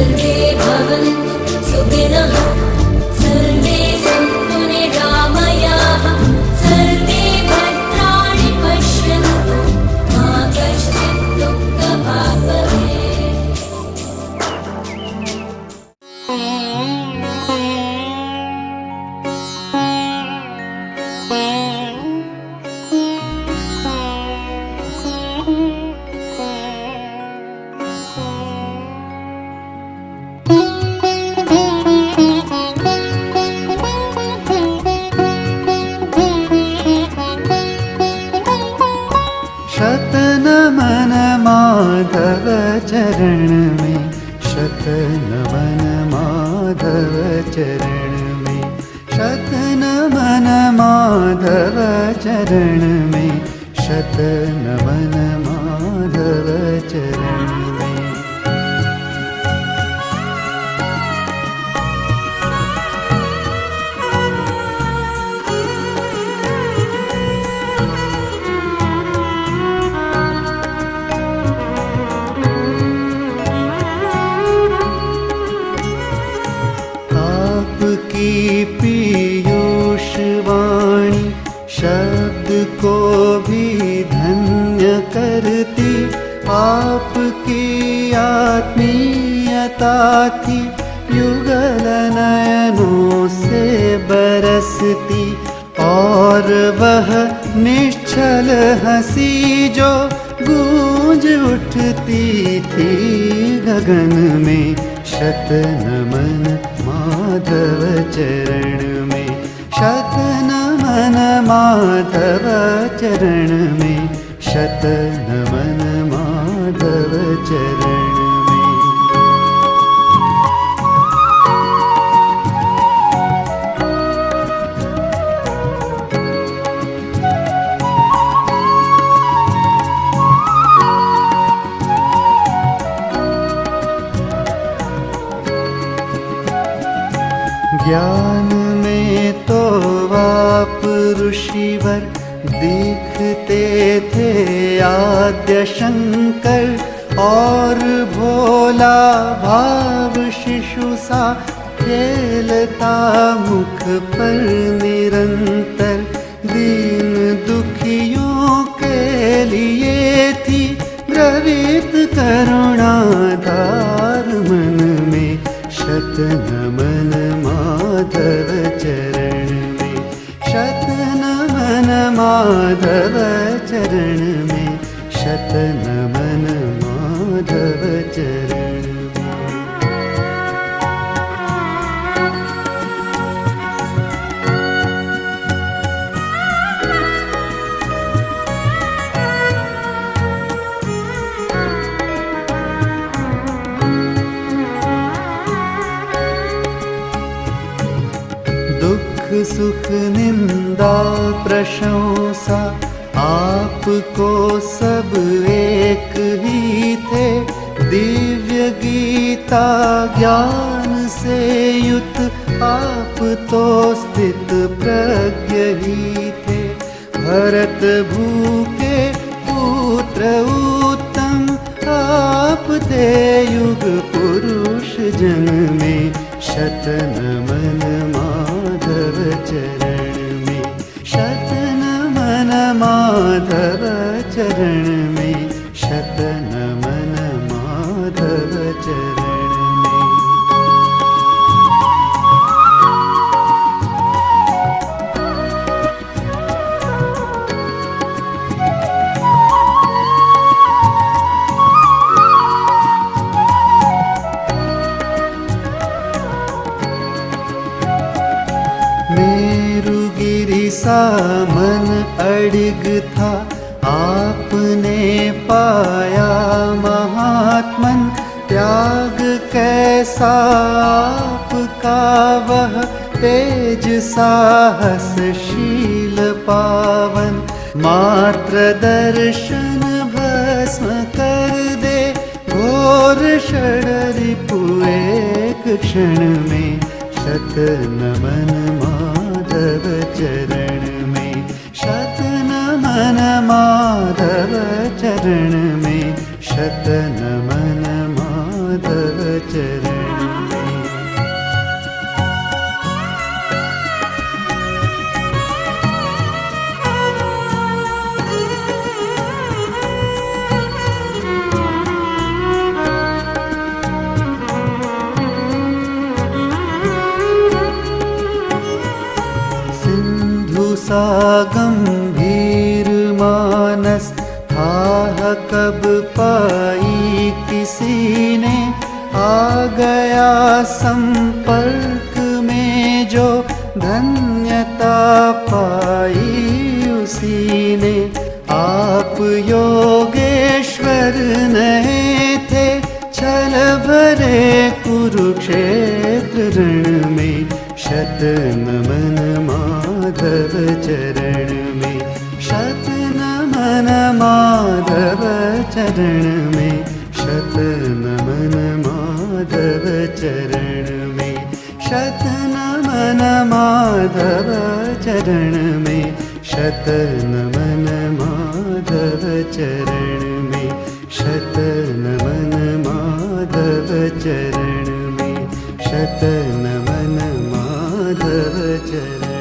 सर्वे भवन्तु सुखिनः सर्वे सन्तु निरामयाः सर्वे भद्राणि पश्यन्तु मा कश्चित् दुःखभाग् भवेत्। शतनमन माधव चरण में, शतनमन माधव चरण में, शतनमन माधव चरण में, शतनमन माधव चरण में। आपकी पीयूष वाणी शब्द को भी धन्य करती, आपकी आत्मीयता थी युगल नयनों से बरसती, और वह निश्चल हंसी जो गूंज उठती थी गगन में। शतनमन माधव चरण में, शतनमन माधव चरण में, शतनमन माधव चरण में। ज्ञान में तो आप ऋषिवर दिखते थे आद्य शंकर, और भोला भाव शिशु सा खेलता मुख पर निरंतर। दीन दुखियों के लिए थी द्रवित करुणाधार मन में। शतनमन माधव चरण में, शतनमन माधव चरण में, शतनमन माधव चरण में। सुख निंदा प्रशंसा आपको सब एक ही थे। दिव्य गीता ज्ञान से युत आप तो स्थित प्रज्ञ ही थे। भरत भूके पुत्र उत्तम आप थे युग पुरुष जन में। शतनमन माधव चरण में, शतनमन माधव चरण में, शतनमन माधव चरण में। मेरुगिरि सा मन अडिग था आपने पाया महात्मन। त्याग कैसा आपका वह तेज साहसशील पावन। मात्र दर्शन भस्म कर दे घोर षडरिपु एक क्षण में। शतनमन माधव चरण में, शतनमन माधव चरण में, शतनमन माधव चरण। सा गंभीर मानस आह कब पाई किसी ने, आ गया संपर्क में जो धन्यता पाई उसी ने। आप योगेश्वर नहीं थे छल भरे कुरुक्षेत्र रण में, शत नमन माधव चरण में, शत नमन माधव चरण में, शत नमन माधव चरण में, शत नमन माधव चरण में, शत नमन माधव चरण में, शत नमन माधव चरण में, शत नमन माधव चरण।